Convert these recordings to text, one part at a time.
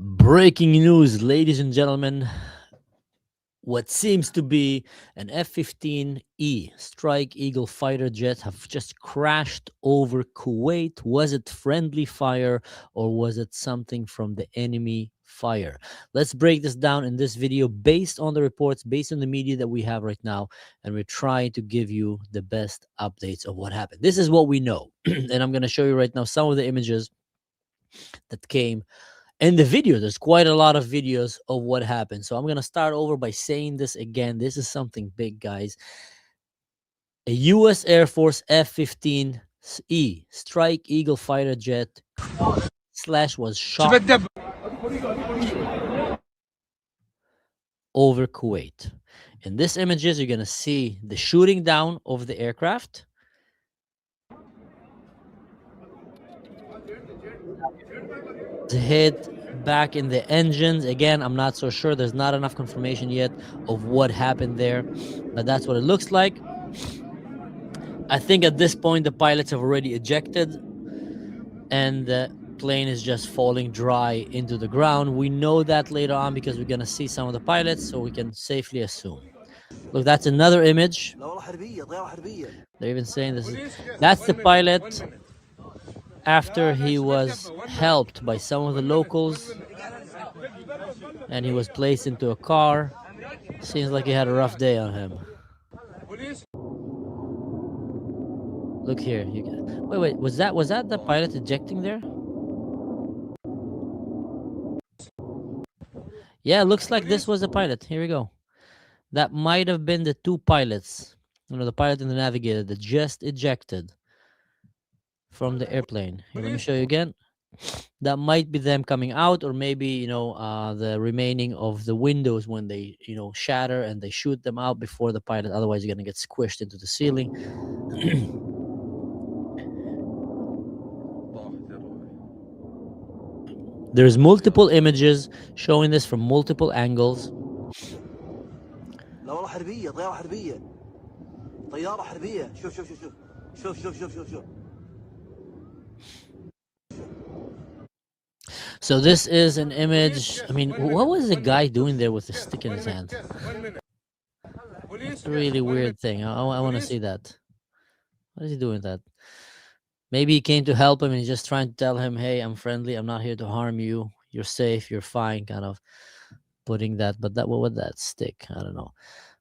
Breaking news, ladies and gentlemen. What seems to be an F-15E Strike Eagle fighter jet have just crashed over Kuwait. Was it friendly fire or was it something from the enemy fire? Let's break this down in this video based on the reports, based on the media that we have right now, and we're trying to give you the best updates of what happened. This is what we know, and I'm going to show you right now some of the images that came in the video. There's quite a lot of videos of what happened, so I'm gonna start over by saying this again. This is something big, guys. A U.S. Air Force F-15E Strike Eagle fighter jet slash was shot over Kuwait. In these images, you're gonna see the shooting down of the aircraft. Hit back in the engines. Again, I'm not so sure. There's not enough confirmation yet of what happened there, but that's what it looks like. I think at this point the pilots have already ejected and the plane is just falling dry into the ground. We know that later on because we're going to see some of the pilots, so we can safely assume. Look, that's another image. They're even saying that's the pilot after he was helped by some of the locals and he was placed into a car. Seems like he had a rough day on him. Look here. Wait. Was that the pilot ejecting there? Yeah, looks like this was the pilot. Here we go. That might have been the two pilots. The pilot and the navigator that just ejected from the airplane. Here, let me show you again. That might be them coming out, or maybe the remaining of the windows when they shatter and they shoot them out before the pilot. Otherwise, you're gonna get squished into the ceiling. There's multiple images showing this from multiple angles. So this is an image. I mean, what was the guy doing there with the stick in his hand? It's a really weird thing. I want to see that. What is he doing with that? Maybe he came to help him and he's just trying to tell him, hey, I'm friendly. I'm not here to harm you. You're safe. You're fine. Kind of putting that. But what would that stick? I don't know.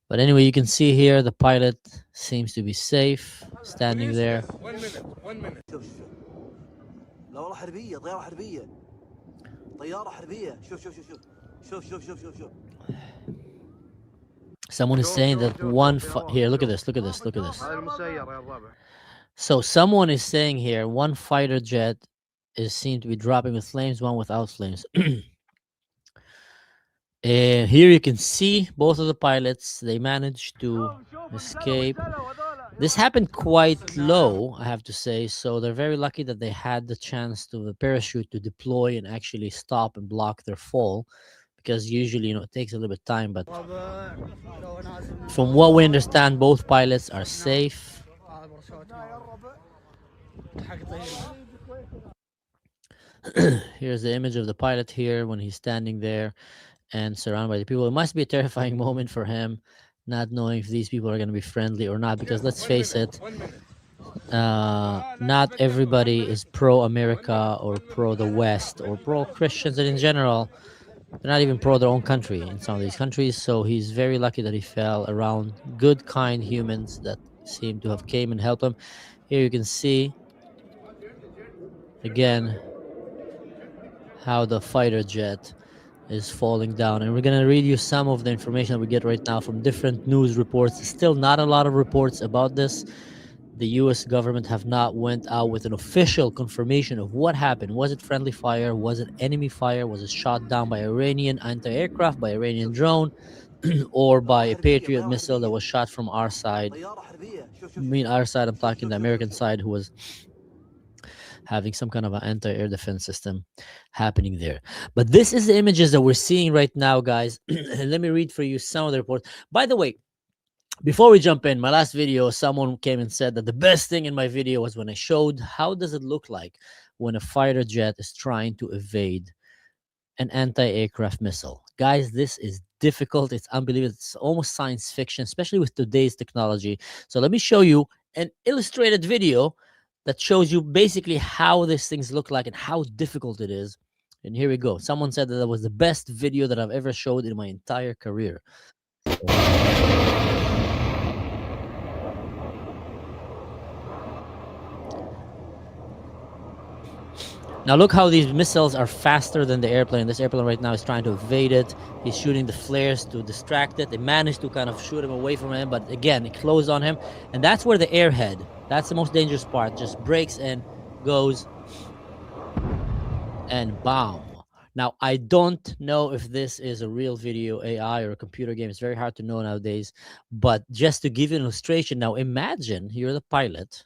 But anyway, you can see here the pilot seems to be safe, standing there. 1 minute. Someone is saying that here, look at this. So someone is saying here one fighter jet is seen to be dropping with flames, one without flames. And here you can see both of the pilots. They managed to escape. This happened quite low, I have to say, so they're very lucky that they had the chance to the parachute to deploy and actually stop and block their fall, because usually it takes a little bit of time. But from what we understand, both pilots are safe. Here's the image of the pilot here when he's standing there and surrounded by the people. It must be a terrifying moment for him, not knowing if these people are going to be friendly or not, because let's face it, not everybody is pro-America or pro the West or pro-Christians, and in general, they're not even pro their own country in some of these countries. So he's very lucky that he fell around good, kind humans that seem to have came and helped him. Here you can see again how the fighter jet is falling down, and we're going to read you some of the information that we get right now from different news reports. Still not a lot of reports about this. The U.S. government have not went out with an official confirmation of what happened. Was it friendly fire? Was it enemy fire? Was it shot down by Iranian anti-aircraft, by Iranian drone, or by a Patriot missile that was shot from our side? I mean, our side, I'm talking the American side, who was having some kind of an anti-air defense system happening there. But this is the images that we're seeing right now, guys. Let me read for you some of the reports. By the way, before we jump in, my last video, someone came and said that the best thing in my video was when I showed how does it look like when a fighter jet is trying to evade an anti-aircraft missile. Guys, this is difficult. It's unbelievable. It's almost science fiction, especially with today's technology. So let me show you an illustrated video that shows you basically how these things look like and how difficult it is. And here we go. Someone said that that was the best video that I've ever showed in my entire career. Now look how these missiles are faster than the airplane. This airplane right now is trying to evade it. He's shooting the flares to distract it. They managed to kind of shoot him away from him, but again, it closed on him. And that's where the airhead, that's the most dangerous part, just breaks and goes and bomb. Now, I don't know if this is a real video AI or a computer game. It's very hard to know nowadays. But just to give you an illustration, now imagine you're the pilot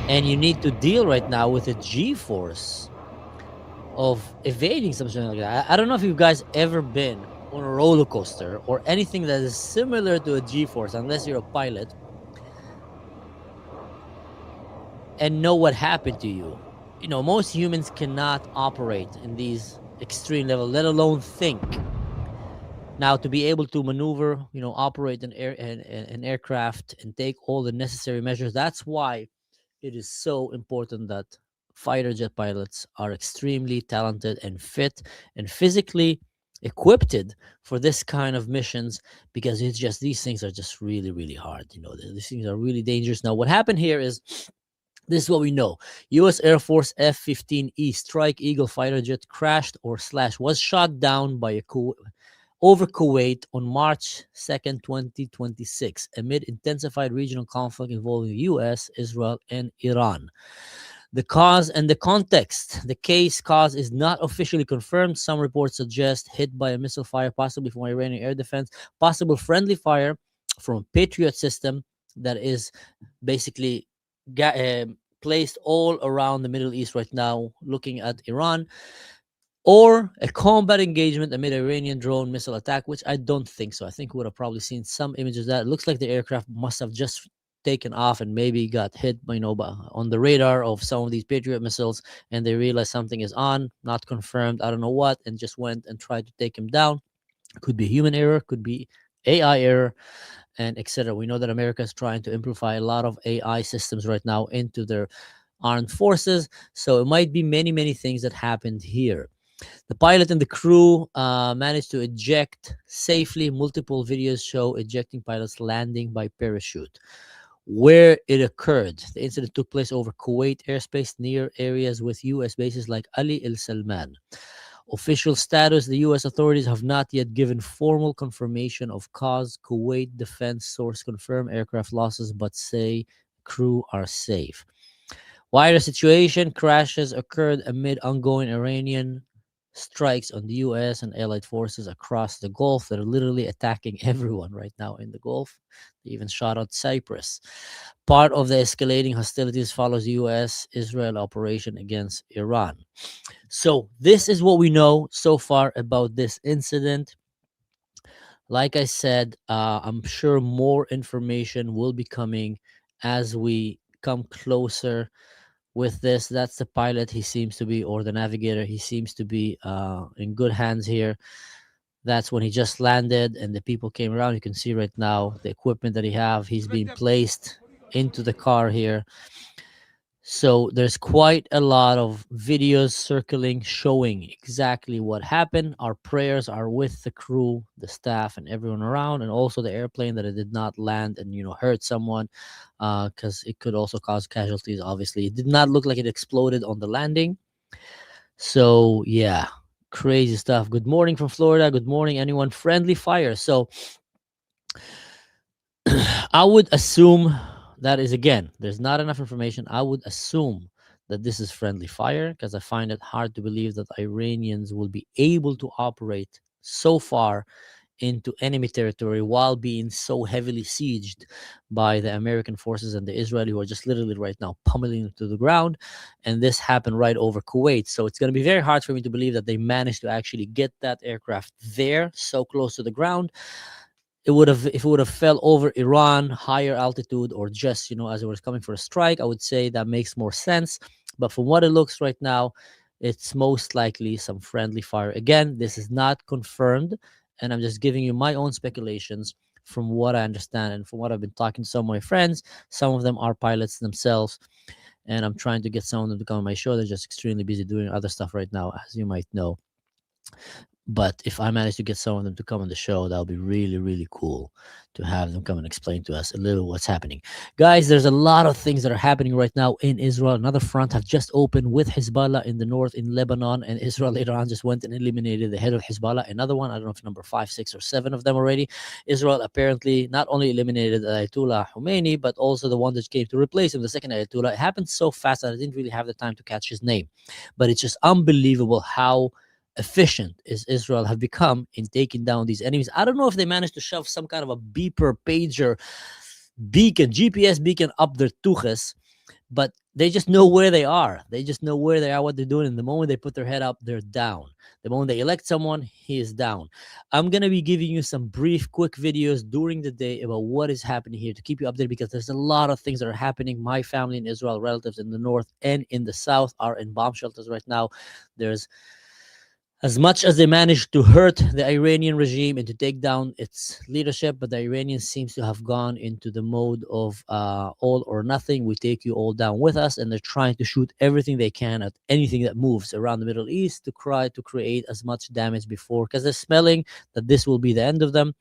and you need to deal right now with a G-force of evading something like that. I don't know if you guys ever been on a roller coaster or anything that is similar to a G-force, unless you're a pilot, and know what happened to you. You know, most humans cannot operate in these extreme level, let alone think. Now, to be able to maneuver, you know, operate an aircraft and take all the necessary measures, that's why it is so important that fighter jet pilots are extremely talented and fit and physically equipped for this kind of missions, because it's just, these things are just really, really hard. You know, these things are really dangerous. Now, what happened here is, this is what we know. U.S. Air Force F-15E Strike Eagle fighter jet crashed or slash was shot down by a over Kuwait on March 2nd, 2026, amid intensified regional conflict involving the U.S., Israel, and Iran. The cause and the context. The case cause is not officially confirmed. Some reports suggest hit by a missile fire, possibly from Iranian air defense, possible friendly fire from a Patriot system that is basically placed all around the Middle East right now, looking at Iran, or a combat engagement amid Iranian drone missile attack, which I don't think so. I think we would have probably seen some images of that. It looks like the aircraft must have just taken off and maybe got hit, you know, on the radar of some of these Patriot missiles, and they realized something is on, not confirmed, I don't know what, and just went and tried to take him down. Could be human error, could be AI error, and etc. We know that America is trying to amplify a lot of AI systems right now into their armed forces, so it might be many, many things that happened here. The pilot and the crew managed to eject safely. Multiple videos show ejecting pilots landing by parachute. Where it occurred, the incident took place over Kuwait airspace near areas with U.S. bases like Ali El Salman. Official status: the U.S. authorities have not yet given formal confirmation of cause. Kuwait defense source confirm aircraft losses but say crew are safe. Wider situation: crashes occurred amid ongoing Iranian strikes on the U.S. and allied forces across the Gulf that are literally attacking everyone right now in the Gulf. They even shot out Cyprus. Part of the escalating hostilities follows the U.S.-Israel operation against Iran. So this is what we know so far about this incident. Like I said, I'm sure more information will be coming as we come closer with this. That's the pilot. He seems to be, or the navigator, he seems to be in good hands here. That's when he just landed and the people came around. You can see right now the equipment that he have. He's being placed into the car here. So there's quite a lot of videos circling showing exactly what happened. Our prayers are with the crew, the staff, and everyone around, and also the airplane that it did not land and, you know, hurt someone, because it could also cause casualties. Obviously, it did not look like it exploded on the landing. So yeah, crazy stuff. Good morning from Florida. Good morning, anyone. Friendly fire. So I would assume that is, again, there's not enough information. I would assume that this is friendly fire, because I find it hard to believe that Iranians will be able to operate so far into enemy territory while being so heavily sieged by the American forces and the Israeli, who are just literally right now pummeling to the ground. And this happened right over Kuwait. So it's going to be very hard for me to believe that they managed to actually get that aircraft there so close to the ground. It would have, if it would have fell over Iran, higher altitude, or just, you know, as it was coming for a strike, I would say that makes more sense. But from what it looks right now, it's most likely some friendly fire. Again, this is not confirmed, and I'm just giving you my own speculations from what I understand and from what I've been talking to some of my friends. Some of them are pilots themselves, and I'm trying to get some of them to come on my show. They're just extremely busy doing other stuff right now, as you might know. But if I manage to get some of them to come on the show, that'll be really, really cool to have them come and explain to us a little what's happening. Guys, there's a lot of things that are happening right now in Israel. Another front have just opened with Hezbollah in the north in Lebanon, and Israel later on just went and eliminated the head of Hezbollah. Another one, I don't know if number 5, 6, or 7 of them already. Israel apparently not only eliminated Ayatollah Khomeini, but also the one that came to replace him, the second Ayatollah. It happened so fast that I didn't really have the time to catch his name. But it's just unbelievable how efficient is Israel have become in taking down these enemies. I don't know if they managed to shove some kind of a beeper, pager, beacon, GPS beacon up their tuches, but they just know where they are. They just know where they are, what they're doing. And the moment they put their head up, they're down. The moment they elect someone, he is down. I'm going to be giving you some brief, quick videos during the day about what is happening here to keep you updated, because there's a lot of things that are happening. My family in Israel, relatives in the north and in the south are in bomb shelters right now. There's as much as they managed to hurt the Iranian regime and to take down its leadership, but the Iranians seems to have gone into the mode of all or nothing. We take you all down with us, and they're trying to shoot everything they can at anything that moves around the Middle East to try to create as much damage before, because they're smelling that this will be the end of them,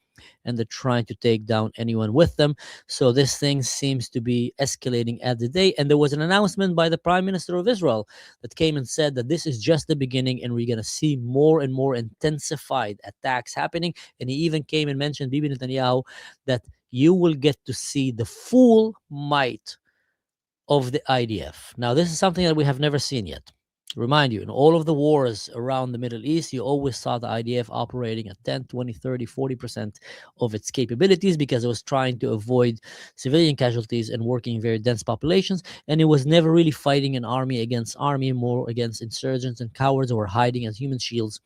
and they're trying to take down anyone with them. So this thing seems to be escalating at the day. And there was an announcement by the Prime Minister of Israel that came and said that this is just the beginning, and we're going to see more and more intensified attacks happening. And he even came and mentioned, Bibi Netanyahu, that you will get to see the full might of the IDF. Now, this is something that we have never seen yet. Remind you, in all of the wars around the Middle East, you always saw the IDF operating at 10, 20, 30, 40% of its capabilities, because it was trying to avoid civilian casualties and working in very dense populations. And it was never really fighting an army against army, more against insurgents and cowards who were hiding as human shields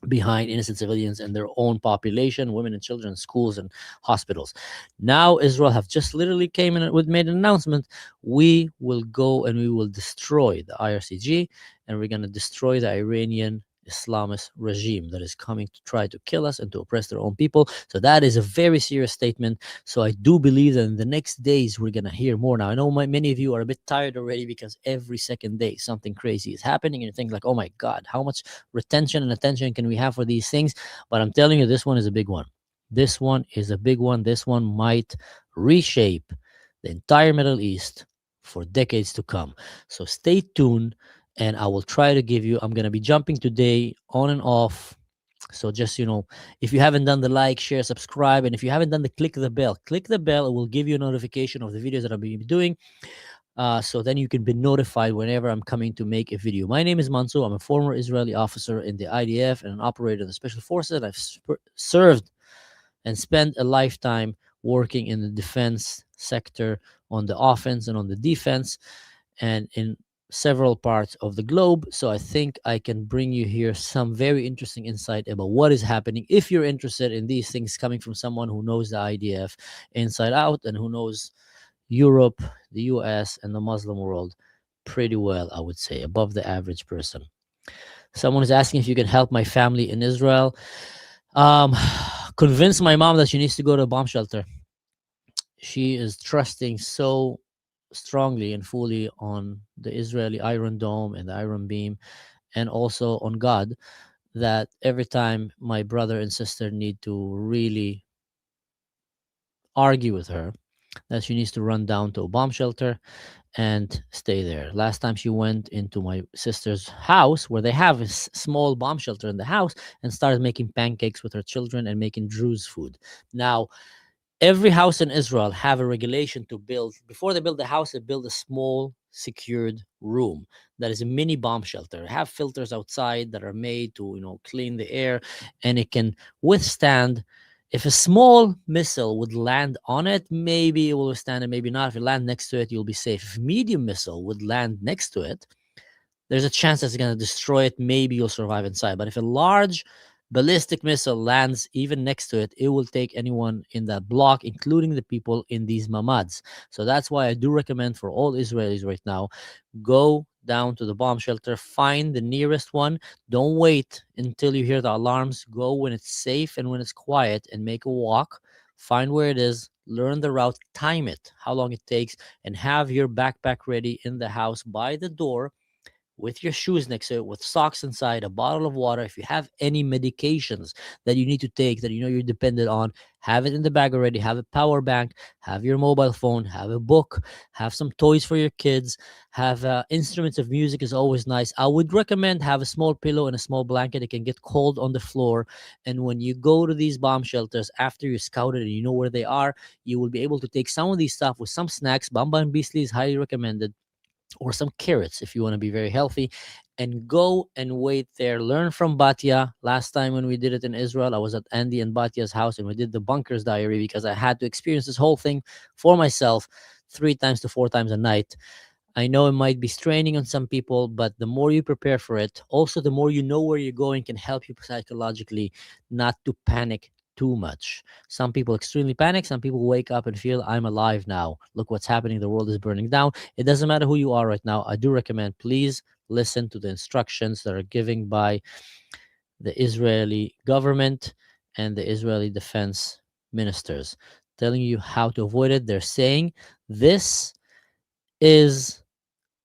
behind innocent civilians and their own population, women and children, schools and hospitals. Now Israel have just literally came in and made an announcement. We will go and we will destroy the IRCG, and we're going to destroy the Iranian Islamist regime that is coming to try to kill us and to oppress their own people. So that is a very serious statement. So I do believe that in the next days we're going to hear more. Now I know many of you are a bit tired already, because every second day something crazy is happening, and you think like, oh my God, how much retention and attention can we have for these things? But I'm telling you, this one is a big one. This one is a big one. This one might reshape the entire Middle East for decades to come. So stay tuned, and I will try to give you, I'm going to be jumping today on and off. So just, if you haven't done the like, share, subscribe, and if you haven't done the click the bell, it will give you a notification of the videos that I'll be doing. So then you can be notified whenever I'm coming to make a video. My name is Mansour. I'm a former Israeli officer in the IDF and an operator in the Special Forces. I've served and spent a lifetime working in the defense sector, on the offense and on the defense, and in several parts of the globe. So I think I can bring you here some very interesting insight about what is happening. If you're interested in these things coming from someone who knows the IDF inside out and who knows Europe, the US, and the Muslim world pretty well, I would say, above the average person. Someone is asking if you can help my family in Israel. Convince my mom that she needs to go to a bomb shelter. She is trusting so strongly and fully on the Israeli Iron Dome and the Iron Beam, and also on God, that every time my brother and sister need to really argue with her, that she needs to run down to a bomb shelter and stay there. Last time she went into my sister's house, where they have a small bomb shelter in the house, and started making pancakes with her children and making Druze food. Now, every house in Israel have a regulation to build. Before they build the house, they build a small secured room that is a mini bomb shelter. Have filters outside that are made to clean the air, and it can withstand. If a small missile would land on it, maybe it will withstand it, maybe not. If it lands next to it, you'll be safe. If a medium missile would land next to it, there's a chance that it's going to destroy it. Maybe you'll survive inside. But if a large ballistic missile lands even next to it, it will take anyone in that block, including the people in these mamads. So that's why I do recommend for all Israelis right now, go down to the bomb shelter, find the nearest one. Don't wait until you hear the alarms. Go when it's safe and when it's quiet and make a walk. Find where it is, learn the route, time it, how long it takes, and have your backpack ready in the house by the door with your shoes next to it, with socks inside, a bottle of water. If you have any medications that you need to take that you know you're dependent on, have it in the bag already. Have a power bank, have your mobile phone, have a book, have some toys for your kids, have instruments of music is always nice. I would recommend have a small pillow and a small blanket. It can get cold on the floor. And when you go to these bomb shelters, after you scouted and you know where they are, you will be able to take some of these stuff with some snacks. Bamba and Beasley is highly recommended, or some carrots if you want to be very healthy, and go and wait there. Learn from Batya. Last time when we did it in Israel, I was at Andy and Batya's house and we did the bunkers diary because I had to experience this whole thing for myself 3 times to 4 times a night. I know it might be straining on some people, but the more you prepare for it, also the more you know where you're going can help you psychologically not to panic too much. Some people extremely panic. Some people wake up and feel, I'm alive now. Look what's happening. The world is burning down. It doesn't matter who you are right now. I do recommend, please listen to the instructions that are given by the Israeli government and the Israeli defense ministers telling you how to avoid it. They're saying this is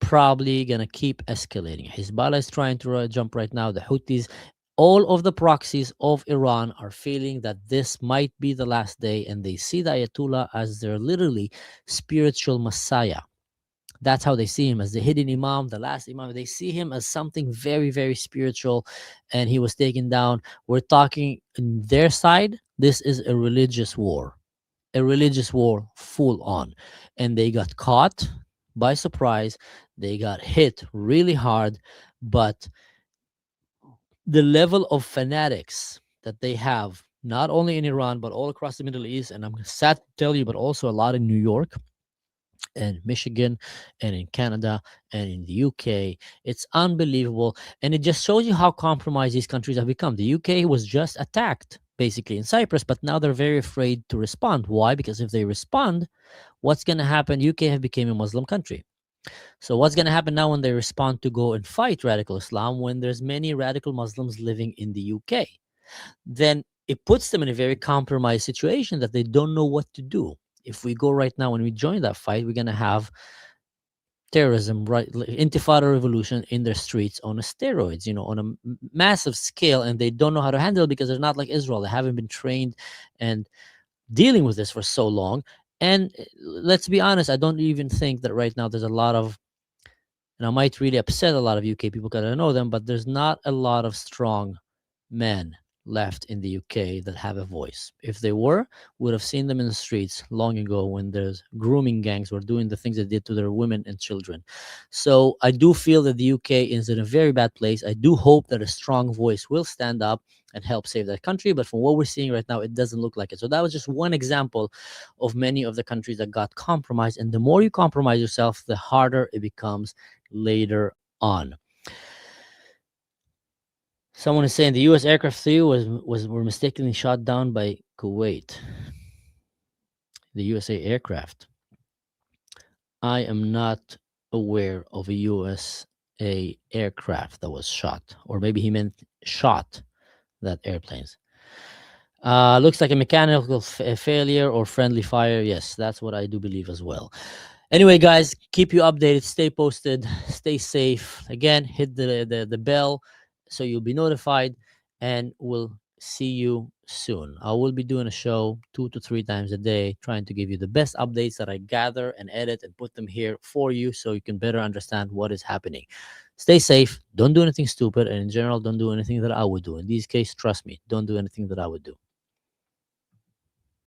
probably going to keep escalating. Hezbollah is trying to jump right now. The Houthis, all of the proxies of Iran are feeling that this might be the last day, and they see the Ayatollah as their literally spiritual messiah. That's how they see him, as the hidden imam, the last imam. They see him as something very, very spiritual, and he was taken down. We're talking on their side, this is a religious war, full on. And they got caught by surprise. They got hit really hard, but the level of fanatics that they have, not only in Iran, but all across the Middle East, and I'm sad to tell you, but also a lot in New York and Michigan and in Canada and in the UK. It's unbelievable. And it just shows you how compromised these countries have become. The UK was just attacked basically in Cyprus, but now they're very afraid to respond. Why? Because if they respond, what's going to happen? UK have become a Muslim country. So what's going to happen now when they respond to go and fight radical Islam when there's many radical Muslims living in the UK? Then it puts them in a very compromised situation that they don't know what to do. If we go right now and we join that fight, we're going to have terrorism, right? Intifada revolution in their streets on a steroids, on a massive scale, and they don't know how to handle it because they're not like Israel. They haven't been trained and dealing with this for so long. And let's be honest, I don't even think that right now there's a lot of, and I might really upset a lot of UK people because I know them, but there's not a lot of strong men left in the UK that have a voice. If they were, would have seen them in the streets long ago when there's grooming gangs were doing the things they did to their women and children. So I do feel that the UK is in a very bad place. I do hope that a strong voice will stand up and help save that country. But from what we're seeing right now, it doesn't look like it. So that was just one example of many of the countries that got compromised. And the more you compromise yourself, the harder it becomes later on. Someone is saying the U.S. aircraft 3 were mistakenly shot down by Kuwait. The USA aircraft. I am not aware of a USA aircraft that was shot, or maybe he meant shot that airplanes. Looks like a mechanical failure or friendly fire. Yes, that's what I do believe as well. Anyway, guys, keep you updated. Stay posted. Stay safe. Again, hit the bell so you'll be notified, and we'll see you soon. I will be doing a show 2 to 3 times a day, trying to give you the best updates that I gather and edit and put them here for you so you can better understand what is happening. Stay safe. Don't do anything stupid. And in general, don't do anything that I would do. In this case, trust me, don't do anything that I would do.